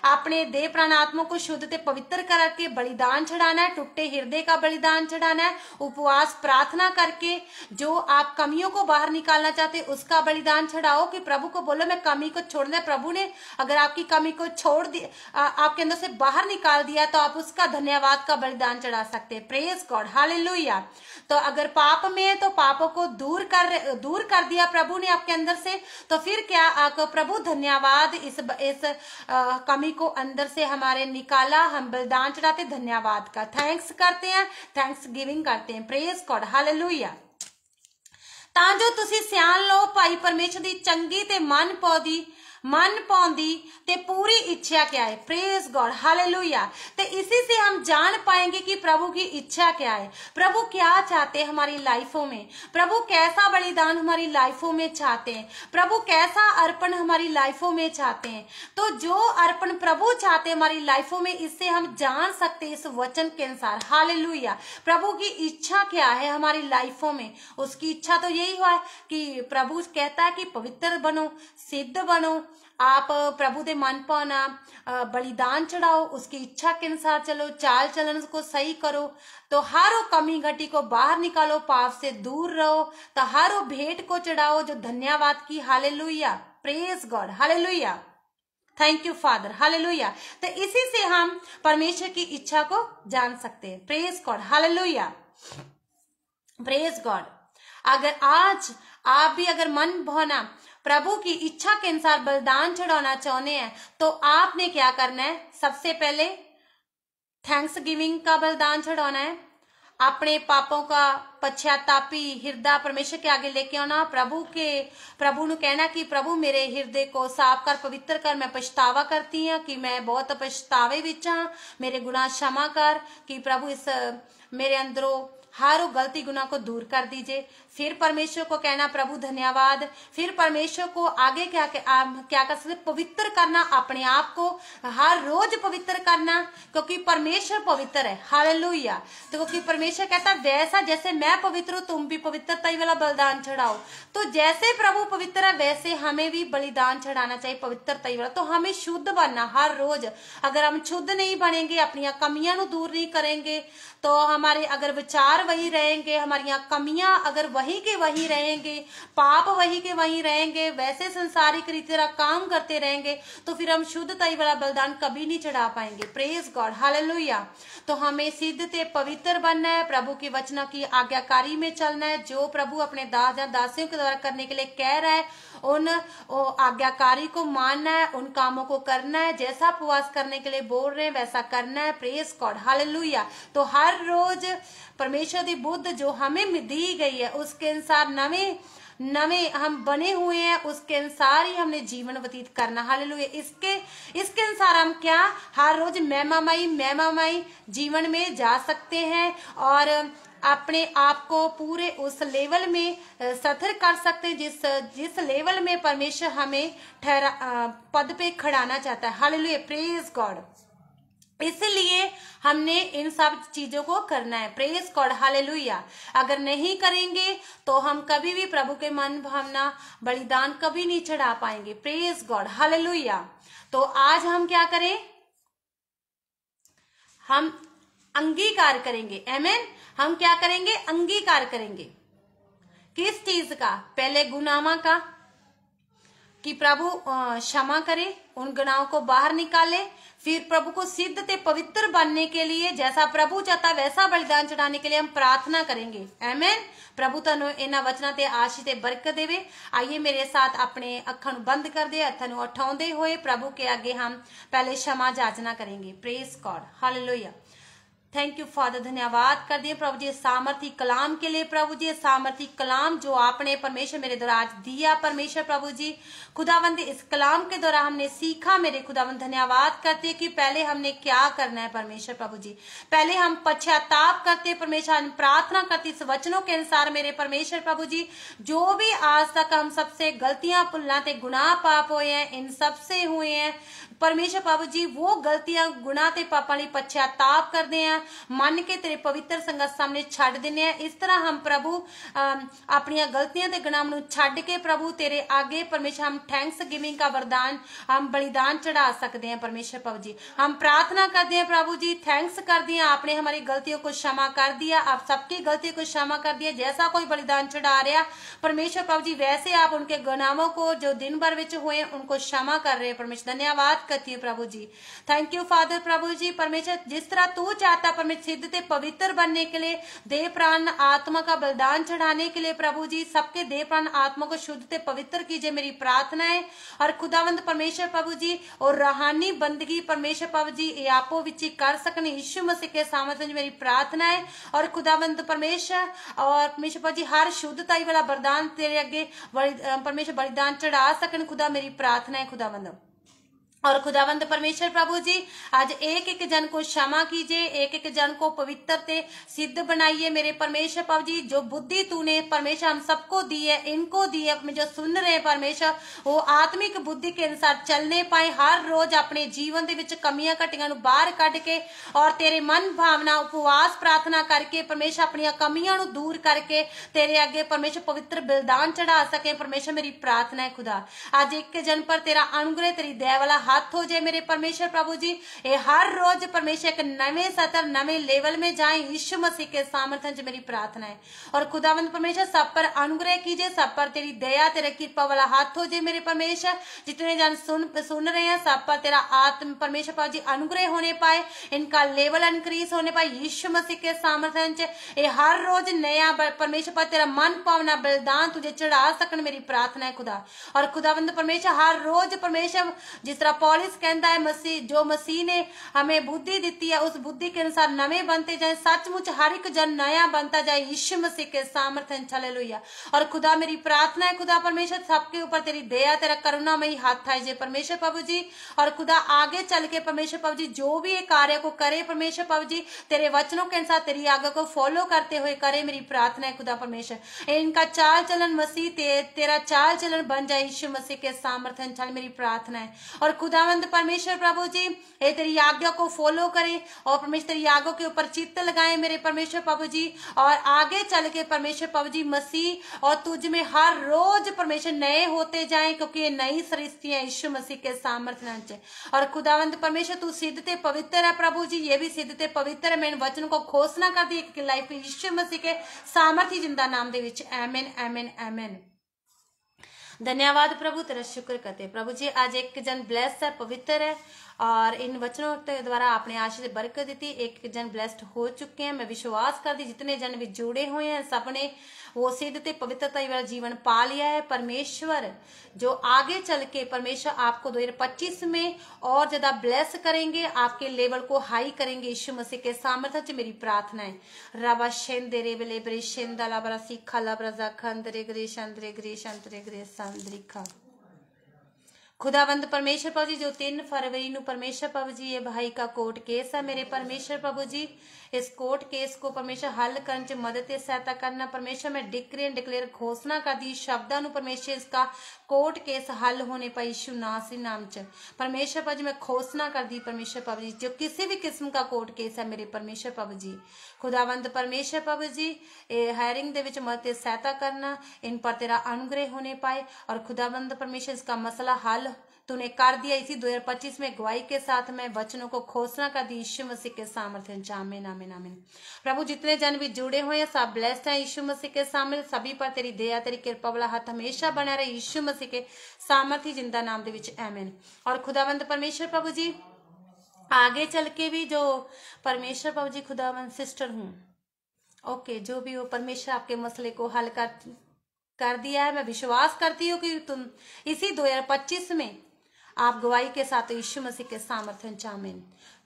अपने देह प्राण आत्मा को शुद्ध ते पवित्र करके बलिदान चढ़ाना है। टूटे हृदय का बलिदान चढ़ाना है। उपवास प्रार्थना करके जो आप कमियों को बाहर निकालना चाहते उसका बलिदान चढ़ाओ, कि प्रभु को बोलो मैं कमी को छोड़ना है। प्रभु ने अगर आपकी कमी को छोड़ दी, आपके अंदर से बाहर निकाल दिया, तो आप उसका धन्यवाद का बलिदान चढ़ा सकते हैं। Praise God. हालेलुया। तो अगर पाप में है तो पापों को दूर कर दिया प्रभु ने आपके अंदर से, तो फिर क्या, आपको प्रभु धन्यवाद, इस कमी को अंदर से हमारे निकाला, हम बलिदान चढ़ाते, धन्यवाद का थैंक्स करते हैं, थैंक्स गिविंग करते हैं। Praise God. हालेलुया। ਤਾਂ ਜੋ ਤੁਸੀਂ ਸਿਆਣ ਲਓ ਭਾਈ परमेश्वर ਦੀ चंगी ते मन पाउंदी ते पूरी इच्छा क्या है। Praise God. हालेलुया। तो इसी से हम जान पाएंगे कि प्रभु की इच्छा क्या है, प्रभु क्या चाहते हैं हमारी लाइफों में, प्रभु कैसा बलिदान हमारी लाइफों में चाहते हैं, प्रभु कैसा अर्पण हमारी लाइफों में चाहते हैं। तो जो अर्पण प्रभु चाहते हैं हमारी लाइफों में, इससे हम जान सकते हैं इस वचन के अनुसार। हालेलुया। प्रभु की इच्छा क्या है हमारी लाइफों में। उसकी इच्छा तो यही हुआ है कि प्रभु कहता है कि पवित्र बनो, सिद्ध बनो, आप प्रभु दे मन पाना, बलिदान चढ़ाओ, उसकी इच्छा के अनुसार चलो, चाल चलन को सही करो, तो हर वो कमी घटी को बाहर निकालो, पाप से दूर रहो, तो हर वो भेंट को चढ़ाओ जो धन्यवाद की। Hallelujah. Praise God. Hallelujah. Thank you father. Hallelujah. तो इसी से हम परमेश्वर की इच्छा को जान सकते हैं। Praise God. Hallelujah. Praise God. अगर आज आप भी अगर मन भावना प्रभु की इच्छा के अनुसार बलिदान चढ़ाना चाहते हैं, तो आपने क्या करना है, सबसे पहले थैंक्स गिविंग का बलिदान चढ़ाना है। अपने पापों का पश्चातापी हृदय परमेश्वर के आगे लेके आना, प्रभु ने कहना कि प्रभु मेरे हृदय को साफ कर, पवित्र कर, मैं पछतावा करती हूँ कि मैं बहुत पछतावे विच हाँ, मेरे गुनाह क्षमा कर, कि प्रभु इस मेरे अंदरों हर गलती गुनाह को दूर कर दीजिए। फिर परमेश्वर को कहना प्रभु धन्यवाद। फिर परमेश्वर को आगे क्या कर सकते, पवित्र करना, अपने आप को हर रोज पवित्र करना, क्योंकि परमेश्वर पवित्र है। हालेलुया। तो क्योंकि परमेश्वर कहता है वैसा जैसे मैं पवित्र हूँ तुम भी पवित्रता वाला बलिदान चढ़ाओ। तो जैसे प्रभु पवित्र है वैसे हमें भी बलिदान चढ़ाना चाहिए पवित्रता वाला। तो हमें शुद्ध बनना हर रोज। अगर हम शुद्ध नहीं बनेंगे, अपनी कमियां को दूर नहीं करेंगे, तो हमारे अगर विचार वही रहेंगे, हमारी कमियां अगर वही के वही रहेंगे, पाप वही के वही रहेंगे, वैसे संसारिक रीति तरह काम करते रहेंगे, तो फिर हम शुद्धता वाला बलिदान कभी नहीं चढ़ा पाएंगे। Praise God. हालेलुया। तो हमें सिद्ध ते पवित्र बनना है, प्रभु की वचनों की आज्ञाकारी में चलना है, जो प्रभु अपने दास या दासियों के द्वारा करने के लिए कह रहा है उन आज्ञाकारी को मानना है, उन कामों को करना है, जैसा उपवास करने के लिए बोल रहे हैं वैसा करना है। Praise God, hallelujah. तो हर रोज परमेश्वर की बुद्ध जो हमें दी गई है उसके अनुसार नवे हम बने हुए हैं, उसके अनुसार ही हमने जीवन व्यतीत करना। हालेलुया। इसके अनुसार हम क्या हर रोज महिमामयी जीवन में जा सकते हैं और अपने आप को पूरे उस लेवल में सथर कर सकते हैं जिस लेवल में परमेश्वर हमें पद पे खड़ाना चाहता है। Hallelujah, praise God. इसलिए हमने इन सब चीजों को करना है। Praise God, hallelujah. अगर नहीं करेंगे तो हम कभी भी प्रभु के मन भावना बलिदान कभी नहीं चढ़ा पाएंगे। Praise God, hallelujah. तो आज हम क्या करें, हम अंगीकार करेंगे। आमीन। हम क्या करेंगे, अंगीकार करेंगे। किस चीज का? पहले गुनाहों का, कि प्रभु क्षमा करे, उन गुनाहों को बाहर निकाले। फिर प्रभु को सिद्ध ते पवित्र बनने के लिए जैसा प्रभु चाहता वैसा बलिदान चढ़ाने के लिए हम प्रार्थना करेंगे। आमीन। प्रभु तनु इन्हां वचनां ते आशीष ते बरकत देवे। आइए मेरे साथ अपने अखां नूं बंद कर दे, हत्थां नूं उठाउंदे होए प्रभु के आगे हम पहले क्षमा याचना करेंगे। Praise God, hallelujah. Thank you father, धन्यवाद कर दिए प्रभु जी सामर्थी कलाम के लिए। प्रभु जी सामर्थी कलाम जो आपने परमेश्वर मेरे द्वारा आज दिया परमेश्वर प्रभु जी खुदावंद, इस कलाम के द्वारा हमने सीखा मेरे खुदावंद। धन्यवाद करते कि पहले हमने क्या करना है परमेश्वर प्रभु जी, पहले हम पश्चाताप करते परमेश्वर, हम प्रार्थना करते इस वचनों के अनुसार मेरे परमेश्वर प्रभु जी। जो भी आज तक हम सबसे गलतियां भुल्लां ते गुनाह पाप हुए हैं, इन सबसे हुए हैं परमेश्वर प्रभु जी, वो गलतियां गुनाह ते पापां लई पश्चाताप करते हैं, मन के तेरे पवित्र संगत सामने छड़ देने हैं। इस तरह हम प्रभु अपनी गलतियां ते गुनाह नूं छड़ के प्रभु तेरे आगे परमेश्वर हम थैंक्स गिविंग का वरदान, हम बलिदान चढ़ा सकते हैं परमेश्वर प्रभु जी। हम प्रार्थना करते हैं प्रभु जी, थैंक्स कर दिया आपने हमारी गलतियों को क्षमा कर दिया, आप सबकी गलतियों को क्षमा कर दिया। जैसा कोई बलिदान चढ़ा रहा परमेश्वर प्रभु जी वैसे आप उनके गुनाहों को जो दिन भर विच हुए उनको क्षमा कर रहे हैं परमेश्वर। धन्यवाद करती है प्रभु जी। थैंक यू फादर प्रभु जी। परमेश्वर जिस तरह तू चाहता परमेश्वर सिद्ध ते पवित्र बनने के लिए, देह प्राण आत्मा का बलिदान चढ़ाने के लिए प्रभु जी सबके देह प्राण आत्मा को शुद्ध ते पवित्र कीजिए मेरी प्रार्थना है। और खुदावंद परमेश्वर प्रभु जी और रूहानी बंदगी परमेश्वर प्रभु जी ये आपो विच कर सकने यीशु मसीह के सामर्थ्य में मेरी प्रार्थना है। और खुदावंद परमेश्वर और परमेश्वर प्रभु जी हर शुद्धताई वाला वरदान तेरे अगे परमेश्वर बलिदान चढ़ा सकन खुदा मेरी प्रार्थना है खुदावंद। और खुदावंद परमेश्वर प्रभु जी आज एक एक जन को क्षमा कीजिए, एक एक जन को पवित्र ते सिद्ध बनाइए मेरे परमेश्वर प्रभु जी। जो बुद्धि तूने परमेश्वर हम सबको दी है, इनको दी है, जो सुन रहे हैं परमेश्वर वो आत्मिक बुद्धि के अनुसार चलने पाए, हर रोज अपने जीवन दे विच कमियां घटियां नूं बाहर कढ के और तेरे मन भावना उपवास प्रार्थना करके परमेश्वर अपनी कमियां नूं दूर करके तेरे आगे परमेश्वर पवित्र बलिदान चढ़ा सके परमेश्वर मेरी प्रार्थना है खुदा। आज एक जन पर तेरा अनुग्रह तेरी दया वाला हाथ हो जाए मेरे परमेश्वर प्रभु जी। ये हर रोज परमेश्वर एक नवे सतर नवे लेवल में जाए यीशु मसीह के सामर्थ्य से मेरी प्रार्थना है। और खुदावंद परमेश्वर सब पर अनुग्रह कीजिए, सब पर तेरी दया तेरे कृपा वाला हाथ हो जाए मेरे परमेश्वर। जितने जन सुन रहे हैं सब पर तेरा आत्म परमेश्वर प्रभु जी अनुग्रह होने पाए, इनका लेवल इंक्रीज होने पाए यीशु मसीह के सामर्थ्य से। ये हर रोज नया परमेश्वर पर तेरा मन पावना बलिदान तुझे चढ़ा सकन मेरी प्रार्थना है खुदा। और खुदावंद परमेश्वर हर रोज परमेश्वर जिस तरह पौलुस कहता है मसीह जो मसीह ने हमें बुद्धि दी है उस बुद्धि के अनुसार नवे बनते जाए, सचमुच हर एक जन नया बनता जाए यीशु मसीह के सामर्थ्य। हालेलुया। और खुदा मेरी प्रार्थना है खुदा परमेश्वर सबके ऊपर तेरी दया तेरा करुणामयी हाथ आए जे परमेश्वर प्रभु जी। और खुदा आगे चल के परमेश्वर प्रभु जी जो भी ये कार्य को करे परमेश्वर प्रभु जी तेरे वचनों के अनुसार तेरी आज्ञा को फॉलो करते हुए करे मेरी प्रार्थना है खुदा परमेश्वर। इनका चाल चलन मसीह तेरा चाल चलन बन जाए यीशु मसीह के सामर्थ्य मेरी प्रार्थना है। और खुदावंद परमेश्वर प्रभु जी ये तेरी आज्ञा को फॉलो करे और परमेश्वर तेरी आज्ञा के ऊपर चित्त लगाए मेरे परमेश्वर प्रभु जी। और आगे चल के परमेश्वर प्रभु जी मसीह और तुझ में हर रोज परमेश्वर नए होते जाएं क्योंकि ये नई सृष्टि है यीशु मसीह के सामर्थ्य से। और खुदावंद परमेश्वर तू सिद्ध ते पवित्र है प्रभु जी, ये भी सिद्ध ते पवित्र है। मैं इन वचन को घोषणा कर दी कि लाइफ यीशु मसीह के सामर्थ्य जिंदा नाम दे विच आमीन आमीन आमीन। धन्यवाद प्रभु तेरा शुक्र करते प्रभु जी। आज एक जन ब्लेस है पवित्र है और इन वचनों के द्वारा आपने आशीष बरकत दी थी। एक जन ब्लेस्ड हो चुके हैं। मैं विश्वास करती जितने जन भी जुड़े हुए हैं सबने वो सिद्ध ते पवित्रता वाला जीवन पा लिया है। परमेश्वर जो आगे चल के परमेश्वर आपको 2025 में और ज्यादा ब्लेस करेंगे, आपके लेवल को हाई करेंगे यीशु मसीह के सामर्थ्य से मेरी प्रार्थना है। रबा शेंदरे बेले ब्रे शेंदला बरा सीखा लबरा खंदरे ग्रेश अंदरे ग्रेश अंदरे ग्रेश अंदरिका खुदावंद परमेश्वर प्रभु जी जो 3 फरवरी ਨੂੰ परमेश्वर प्रभु जी ये भाई का कोर्ट केस है, मेरे परमेश्वर प्रभु जी इस कोर्ट केस को परमेश्वर हल करने च मदद ते सहायता करना। परमेश्वर मैं डिक्री एंड डिक्लेयर घोषणा कर दी शब्दां नु परमेश्वर इसका कोर्ट केस हल होने पर यीशु नासरी नाम च परमेश्वर प्रभु जी मैं घोषणा कर दी परमेश्वर प्रभु जी जो किसी भी किस्म का कोर्ट केस है मेरे परमेश्वर प्रभु जी खुदावंद परमेश्वर प्रभु जी हायरिंग दे विच मदद ते सहायता करना, इन पर तेरा अनुग्रह होने पाए और खुदावंद परमेश्वर इसका मसला हल तूने कर दिया। इसी 2025 में गवाही के साथ मैं वचनों को घोषणा कर दी यीशु मसीह के सामर्थ्य। आमीन आमीन आमीन। प्रभु जितने जन भी जुड़े हुए हैं सब ब्लेस्ड हैं यीशु मसीह के सामने। सभी पर तेरी दया तेरी कृपा वाला हाथ हमेशा बना रहे यीशु मसीह के सामर्थ्य जिंदा नाम दे विच आमीन। और खुदावंद परमेश्वर प्रभु जी आगे चल के भी जो परमेश्वर प्रभु जी खुदावंद सिस्टर हूँ ओके जो भी हो परमेश्वर आपके मसले को हल कर दिया है। मैं विश्वास करती हूँ कि तुम इसी 2025 में आप गवाही के साथ यीशु मसीह के सामर्थ्य। आमीन।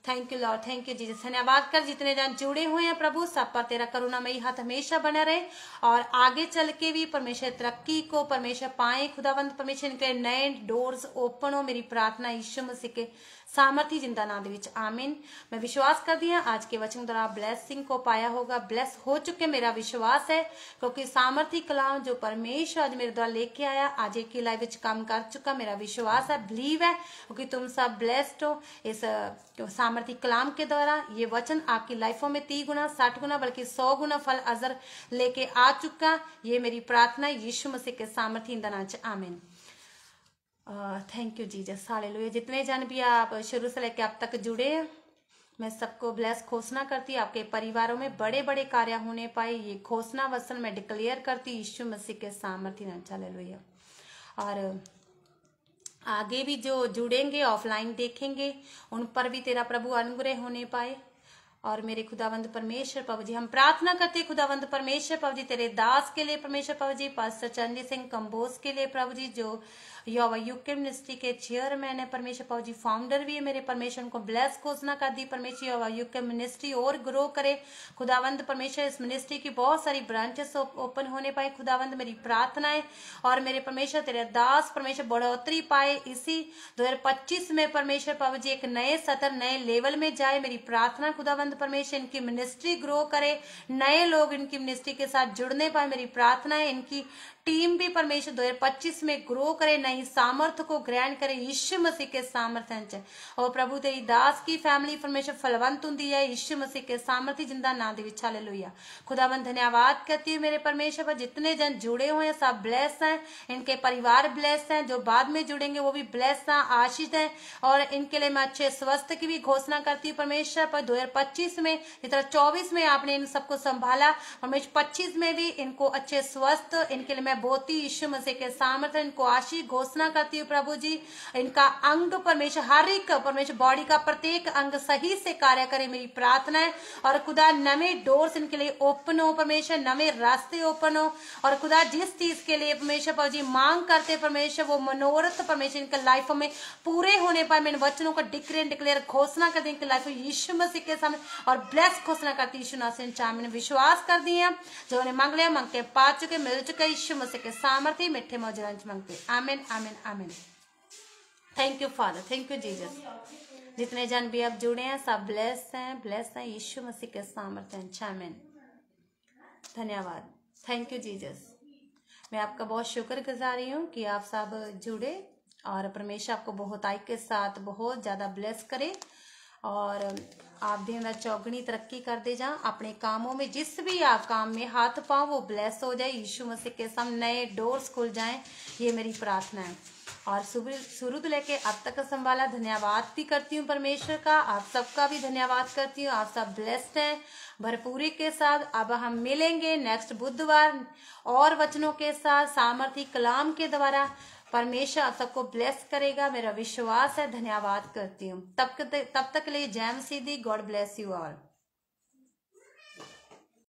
Thank you Lord, thank you Jesus. धन्यवाद कर जितने जन जुड़े हुए हैं प्रभु सब पर तेरा करुणामयी हाथ हमेशा बना रहे और आगे चल के भी परमेश्वर तरक्की को परमेश्वर पाए। खुदावंद परमेश्वर इनके नए डोर्स ओपन हो मेरी प्रार्थना यीशु मसीह के सामर्थी जिंदा नाम विच आमीन। मैं विश्वास करती हूँ आज के वचन द्वारा ब्लेसिंग को पाया होगा, ब्लेस हो चुके मेरा विश्वास है क्योंकि सामर्थी कलाम जो परमेश्वर आज मेरे द्वारा लेके आया आज एक ही लाइफ विच काम कर चुका। मेरा विश्वास है बिलीव है क्योंकि तुम सब ब्लेस्ड हो इस सामर्थी कलाम के द्वारा। ये वचन आपकी लाइफों में 30 गुना 60 गुना बल्कि 100 गुना फल अजर लेके आ चुका। ये मेरी प्रार्थना यीशु मसीह के सामर्थी नाम च आमीन। Thank you Jesus hallelujah. जितने जन भी आप शुरू से लेकर अब तक जुड़े हैं मैं सबको ब्लेस घोषणा करती आपके परिवारों में बड़े बड़े कार्य होने पाए। ये घोषणा वचन मैं डिक्लेयर करती यीशु मसीह के सामर्थी नाम हालेलुया। और आगे भी जो जुड़ेंगे ऑफलाइन देखेंगे उन पर भी तेरा प्रभु अनुग्रह होने पाए। और मेरे खुदावंद परमेश्वर प्रभु जी हम प्रार्थना करते खुदावंद परमेश्वर प्रभु जी तेरे दास के लिए परमेश्वर प्रभु जी पास्टर चंडी सिंह कंबोज के लिए प्रभु जी जो योवा यूके मिनिस्ट्री के चेयरमैन है परमेश्वर प्रभु जी फाउंडर भी है मेरे परमेश्वर को ब्लेस घोषणा कर दी परमेश्वर योवा यूके मिनिस्ट्री और ग्रो करे। खुदावंद परमेश्वर इस मिनिस्ट्री की बहुत सारी ब्रांचेस ओपन होने पाए। खुदावंद मेरी प्रार्थना है और मेरे परमेश्वर तेरे दास परमेश्वर बढ़ोतरी पाए इसी 2025 में परमेश्वर प्रभु जी एक नए सतर नए लेवल में जाए। मेरी प्रार्थना खुदावंद परमेश्वर इनकी मिनिस्ट्री ग्रो करे, नए लोग इनकी मिनिस्ट्री के साथ जुड़ने पाए। मेरी प्रार्थना है इनकी टीम भी परमेश्वर 2025 में ग्रो करे, नई सामर्थ्य को ग्रहण करे यीशु मसीह के सामर्थ्य। और प्रभु तेरी दास की फैमिली परमेश्वर फलवंत होती है यीशु मसीह के सामर्थ्य जिंदा नाम दे विच हालेलुया। खुदावंद धन्यवाद करती हूँ मेरे परमेश्वर पर जितने जन जुड़े हुए हैं सब ब्लेस हैं, इनके परिवार ब्लेस हैं, जो बाद में जुड़ेंगे वो भी ब्लेस हैं आशीष हैं। और इनके लिए मैं अच्छे स्वास्थ्य की भी घोषणा करती हूँ परमेश्वर पर 2025 में जिस तरह 24 में आपने इन सबको संभाला परमेश्वर 25 में भी इनको अच्छे स्वस्थ इनके लिए बहुत ही यीशु मसीह के सामर्थ्य इनको आशीष घोषणा करती हूँ प्रभु जी। इनका अंग परमेश्वर हर एक परमेश्वर बॉडी का प्रत्येक अंग सही से कार्य करे मेरी प्रार्थना है। और खुदा नवे डोर्स इनके लिए ओपन हो परमेश्वर, नवे रास्ते ओपन हो। और खुदा जिस चीज के लिए परमेश्वर प्रभु जी मांग करते परमेश्वर वो मनोरथ परमेश्वर इनके लाइफ में पूरे होने पाए। मैंने वचनों का डिक्लेयर घोषणा कर दी इनकी लाइफ में यीशु मसीह के सामने और ब्लेस घोषणा करती यीशु नासरी नाम में विश्वास कर दिया जो उन्हें मांग लिया मांग के पा चुके मिल चुके यीशु मसीह के सामर्थ्य मिठे मौजूद मांगते आमीन आमीन आमीन। Thank you father, thank you Jesus. जितने जन भी अब जुड़े हैं सब ब्लेस हैं यीशु मसीह के सामर्थ्य आमीन। धन्यवाद, थैंक यू जीसस। मैं आपका बहुत शुक्रगुजारी हूँ कि आप सब जुड़े और परमेश्वर आपको बहुत आई के साथ बहुत ज्यादा ब्लेस करे और आप दिन रात चौगनी तरक्की करते जाओ अपने कामों में। जिस भी आप काम में हाथ पाओ वो ब्लेस हो जाए यीशु मसीह के सामने नए डोर्स खुल जाएं, ये मेरी प्रार्थना है। और शुरू से लेके अब तक संभाला धन्यवाद भी करती हूँ परमेश्वर का, आप सबका भी धन्यवाद करती हूँ। आप सब ब्लेस्ड हैं भरपूरी के साथ। अब हम मिलेंगे नेक्स्ट बुधवार और वचनों के साथ सामर्थी कलाम के द्वारा। परमेश्वर आप सबको ब्लेस करेगा, मेरा विश्वास है। धन्यवाद करती हूँ। तब तक के लिए जय मसीह दी। God bless you all.